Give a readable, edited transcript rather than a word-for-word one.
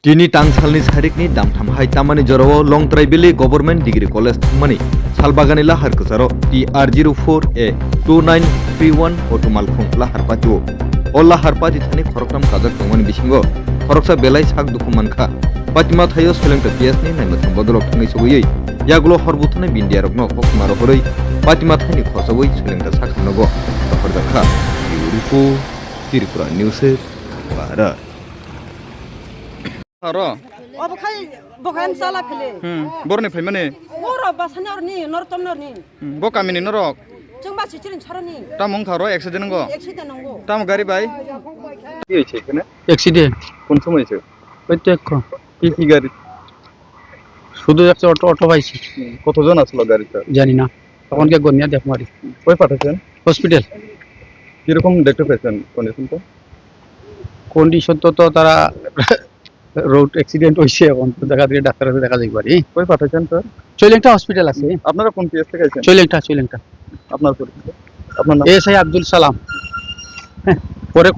Chini Tangsalni Sarikni Damtham Hai Tamani Joro Long Tribili Government Degree College Thangmani Salbaganila Harkusaro TR04A 2931 Otumalkhung La Harpatu Ola Harpati Thani Khorokram Kazak Tangmani Bishingo Khoroksa Belai Sak Dukumanka Patima Thayo Selengta PSni Naimatham Bodolok Thangi Sugui Yaglo Horbutane Bindia Rokno Kokmaro Horoi Patima Thani Khosawai Selengta Sakhamnogo Hordakha Yuruko Tiripura News Bara Aro, अब खै बखान साला फेले borne faimane, बर बासनार नि नरतमनर नि bo kamini norok, जों बासि चिरिन छरनि tamong kharo accident go, accident नंगौ tam gari bai, কি হয়েছে এখানে? অ্যাক্সিডেন্ট কোন সময় হয়েছে? ওই তো এখন কি গাড়ি? শুধু একটা অটো পাইছি কতজন আসলো গাড়িতে? জানি না তখন কে গনিয়া দেখ মারি কই পাঠাচ্ছেন? হসপিটাল কিরকম দেখতে পেয়েছেন কন্ডিশনটা? কন্ডিশন তো তারা রোড অ্যাক্সিডেন্ট হইছে এখন তো দেখা দিয়ে ডাক্তার দেখা যাই পারি কই পাঠাচ্ছেন স্যার? চৈলেংটা হসপিটাল আছে আপনারা কোন পিএস থেকে আছেন? চৈলেংটা আপনার পরিচয়? আপনার নাম? এসআই আব্দুল সালাম পরে